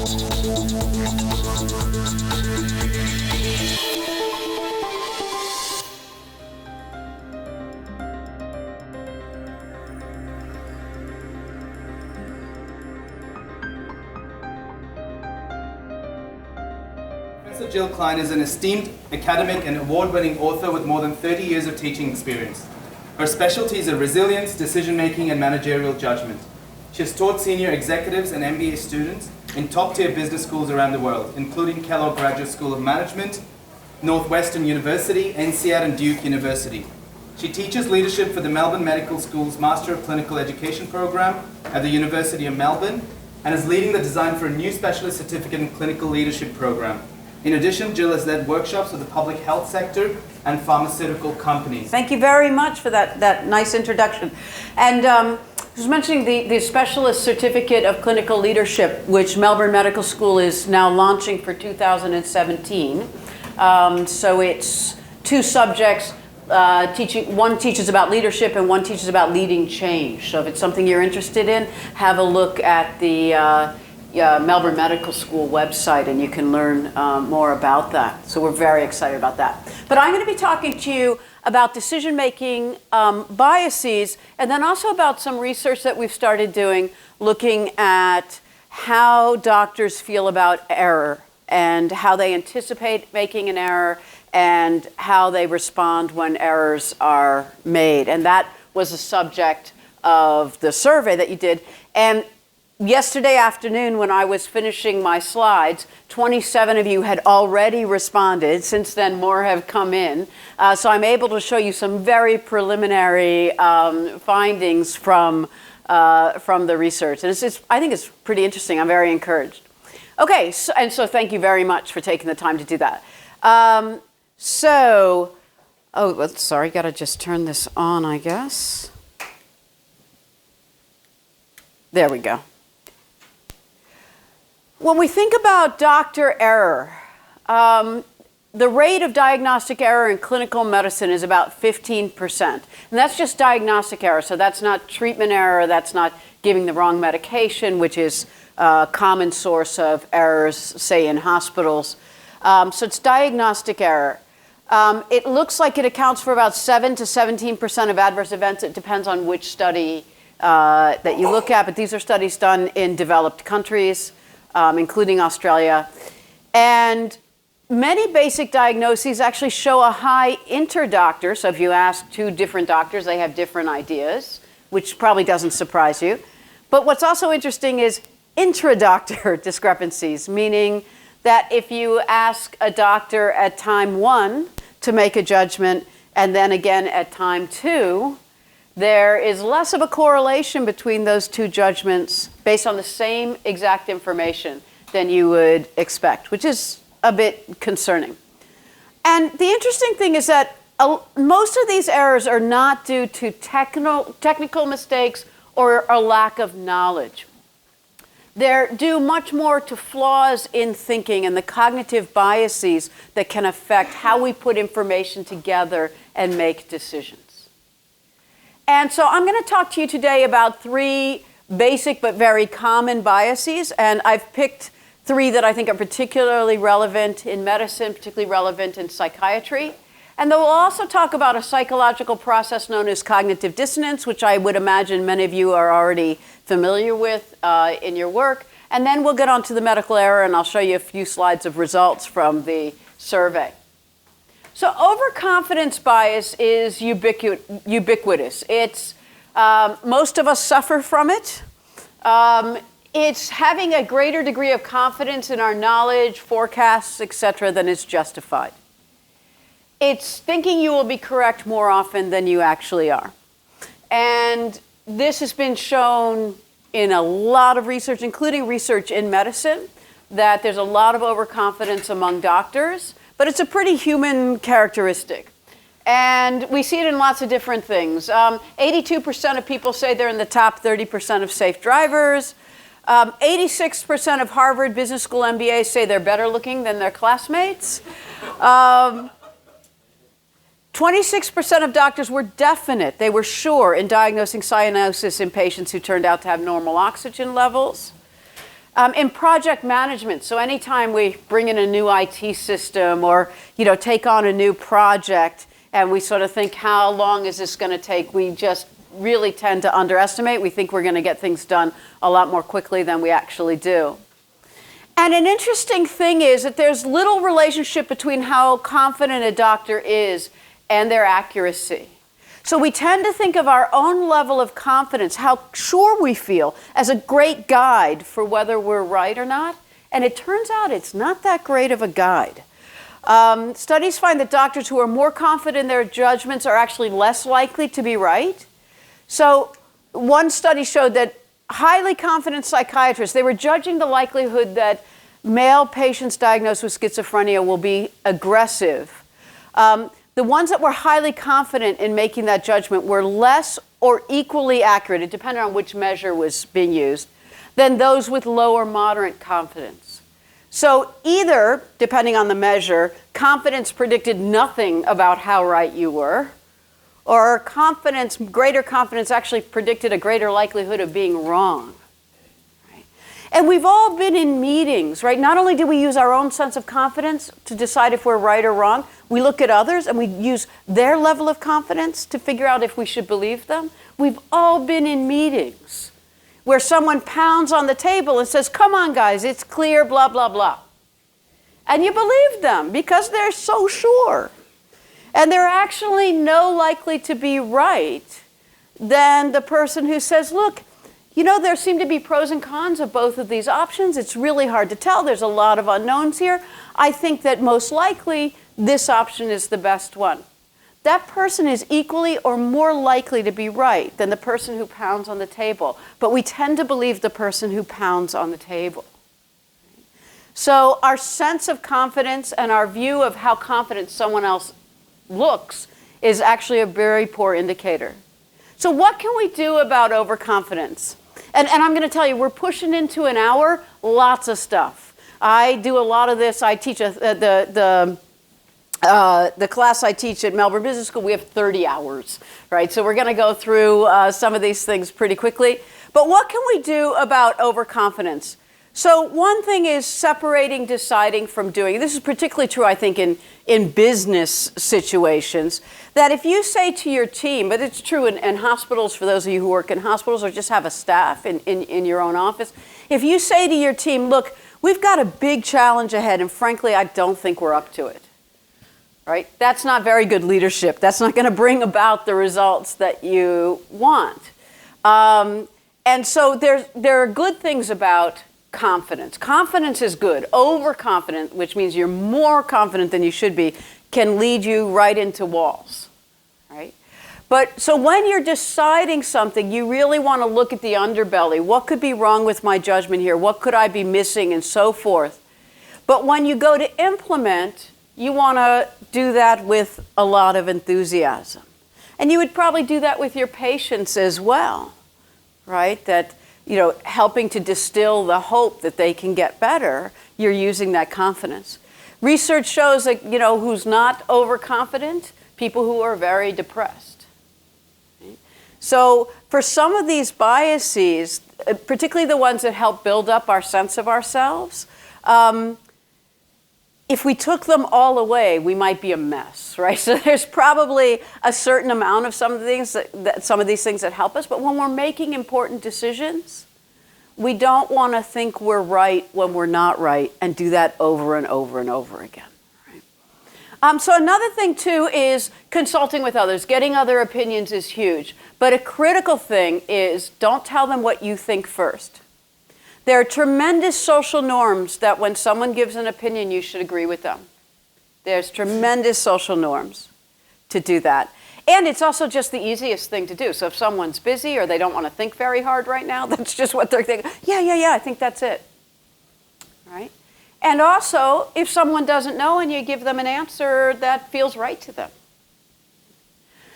Professor Jill Klein is an esteemed academic and award-winning author with more than 30 years of teaching experience. Her specialties are resilience, decision-making, and managerial judgment. She has taught senior executives and MBA students in top-tier business schools around the world, including Kellogg Graduate School of Management, Northwestern University, INSEAD, and Duke University. She teaches leadership for the Melbourne Medical School's Master of Clinical Education program at the University of Melbourne, and is leading the design for a new specialist certificate in clinical leadership program. In addition, Jill has led workshops with the public health sector and pharmaceutical companies. Thank you very much for that nice introduction. And I was mentioning the Specialist Certificate of Clinical Leadership, which Melbourne Medical School is now launching for 2017. So it's two subjects, one teaches about leadership and one teaches about leading change. So if it's something you're interested in, have a look at the Melbourne Medical School website and you can learn more about that. So we're very excited about that. But I'm going to be talking to you about decision-making biases, and then also about some research that we've started doing looking at how doctors feel about error and how they anticipate making an error and how they respond when errors are made. And that was the subject of the survey that you did. And yesterday afternoon, when I was finishing my slides, 27 of you had already responded. Since then, more have come in. So I'm able to show you some very preliminary findings from the research. And I think it's pretty interesting. I'm very encouraged. Okay, so thank you very much for taking the time to do that. Sorry, got to just turn this on, I guess. There we go. When we think about doctor error, the rate of diagnostic error in clinical medicine is about 15%. And that's just diagnostic error, so that's not treatment error, that's not giving the wrong medication, which is a common source of errors, say, in hospitals. So it's diagnostic error. It looks like it accounts for about 7 to 17% of adverse events. It depends on which study that you look at, but these are studies done in developed countries, including Australia. And many basic diagnoses actually show a high inter-doctor. So if you ask two different doctors, they have different ideas, which probably doesn't surprise you. But what's also interesting is intra-doctor discrepancies, meaning that if you ask a doctor at time 1 to make a judgment and then again at time 2, there is less of a correlation between those two judgments based on the same exact information than you would expect, which is a bit concerning. And the interesting thing is that most of these errors are not due to technical mistakes or a lack of knowledge. They're due much more to flaws in thinking and the cognitive biases that can affect how we put information together and make decisions. And so I'm going to talk to you today about 3 basic but very common biases, and I've picked 3 that I think are particularly relevant in medicine, particularly relevant in psychiatry. And then we'll also talk about a psychological process known as cognitive dissonance, which I would imagine many of you are already familiar with in your work. And then we'll get on to the medical error, and I'll show you a few slides of results from the survey. So overconfidence bias is ubiquitous. It's, most of us suffer from it. It's having a greater degree of confidence in our knowledge, forecasts, etc., than is justified. It's thinking you will be correct more often than you actually are. And this has been shown in a lot of research, including research in medicine, that there's a lot of overconfidence among doctors, but it's a pretty human characteristic. And we see it in lots of different things. 82% of people say they're in the top 30% of safe drivers. 86% of Harvard Business School MBAs say they're better looking than their classmates. 26% of doctors were definite. They were sure in diagnosing cyanosis in patients who turned out to have normal oxygen levels. In project management, so anytime we bring in a new IT system or take on a new project and we sort of think, how long is this going to take? We just really tend to underestimate. We think we're going to get things done a lot more quickly than we actually do. And an interesting thing is that there's little relationship between how confident a doctor is and their accuracy. So we tend to think of our own level of confidence, how sure we feel, as a great guide for whether we're right or not. And it turns out it's not that great of a guide. Studies find that doctors who are more confident in their judgments are actually less likely to be right. So one study showed that highly confident psychiatrists, they were judging the likelihood that male patients diagnosed with schizophrenia will be aggressive. The ones that were highly confident in making that judgment were less or equally accurate, it depended on which measure was being used, than those with low or moderate confidence. So either, depending on the measure, confidence predicted nothing about how right you were, or greater confidence actually predicted a greater likelihood of being wrong. And we've all been in meetings, right? Not only do we use our own sense of confidence to decide if we're right or wrong, we look at others and we use their level of confidence to figure out if we should believe them. We've all been in meetings where someone pounds on the table and says, come on guys, it's clear, blah, blah, blah. And you believe them because they're so sure. And they're actually no likely to be right than the person who says, look, there seem to be pros and cons of both of these options. It's really hard to tell. There's a lot of unknowns here. I think that most likely this option is the best one. That person is equally or more likely to be right than the person who pounds on the table. But we tend to believe the person who pounds on the table. So our sense of confidence and our view of how confident someone else looks is actually a very poor indicator. So what can we do about overconfidence? And I'm going to tell you, we're pushing into an hour, lots of stuff. I do a lot of this. I teach the class I teach at Melbourne Business School. We have 30 hours, right? So we're going to go through some of these things pretty quickly. But what can we do about overconfidence? So one thing is separating deciding from doing. This is particularly true, I think, in business situations, that if you say to your team, but it's true in hospitals for those of you who work in hospitals or just have a staff in your own office, if you say to your team, look, we've got a big challenge ahead and frankly, I don't think we're up to it, right? That's not very good leadership. That's not going to bring about the results that you want. And so there are good things about confidence. Confidence is good. Overconfident, which means you're more confident than you should be, can lead you right into walls, right? But so when you're deciding something, you really want to look at the underbelly. What could be wrong with my judgment here? What could I be missing? And so forth. But when you go to implement, you want to do that with a lot of enthusiasm. And you would probably do that with your patients as well, right? That helping to distill the hope that they can get better, you're using that confidence. Research shows that, who's not overconfident, people who are very depressed. Right? So for some of these biases, particularly the ones that help build up our sense of ourselves, if we took them all away, we might be a mess, right? So there's probably a certain amount of some of these things that help us, but when we're making important decisions, we don't want to think we're right when we're not right and do that over and over and over again. Right? So another thing too is consulting with others. Getting other opinions is huge, but a critical thing is don't tell them what you think first. There are tremendous social norms that when someone gives an opinion, you should agree with them. There's tremendous social norms to do that. And it's also just the easiest thing to do. So if someone's busy or they don't want to think very hard right now, that's just what they're thinking. Yeah, I think that's it. Right? And also, if someone doesn't know and you give them an answer that feels right to them.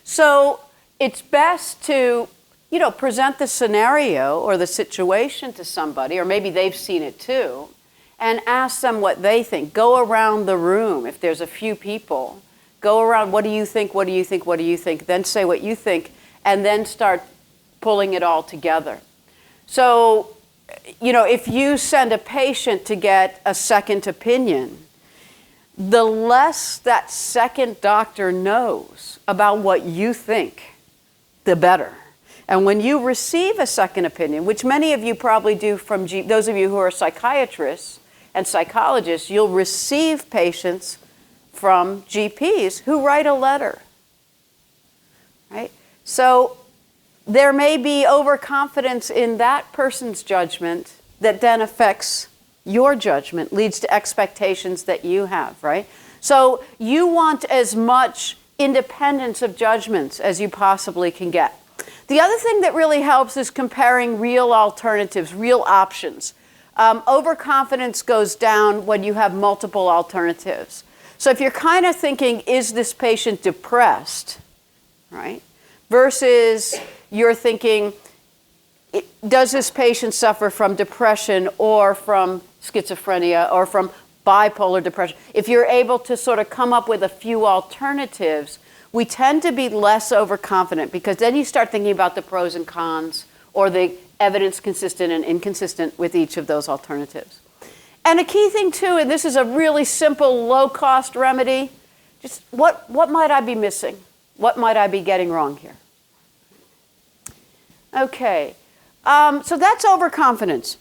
So it's best to present the scenario or the situation to somebody, or maybe they've seen it too, and ask them what they think. Go around the room. If there's a few people, go around, what do you think, what do you think, what do you think? Then say what you think, and then start pulling it all together. So if you send a patient to get a second opinion, the less that second doctor knows about what you think, the better. And when you receive a second opinion, which many of you probably do from those of you who are psychiatrists and psychologists, you'll receive patients from GPs who write a letter, right? So there may be overconfidence in that person's judgment that then affects your judgment, leads to expectations that you have, right? So you want as much independence of judgments as you possibly can get. The other thing that really helps is comparing real alternatives, real options. Overconfidence goes down when you have multiple alternatives. So if you're kind of thinking, is this patient depressed, right? Versus you're thinking, does this patient suffer from depression or from schizophrenia or from bipolar depression? If you're able to sort of come up with a few alternatives, we tend to be less overconfident because then you start thinking about the pros and cons or the evidence consistent and inconsistent with each of those alternatives. And a key thing too, and this is a really simple low-cost remedy, just what might I be missing? What might I be getting wrong here? Okay, so that's overconfidence.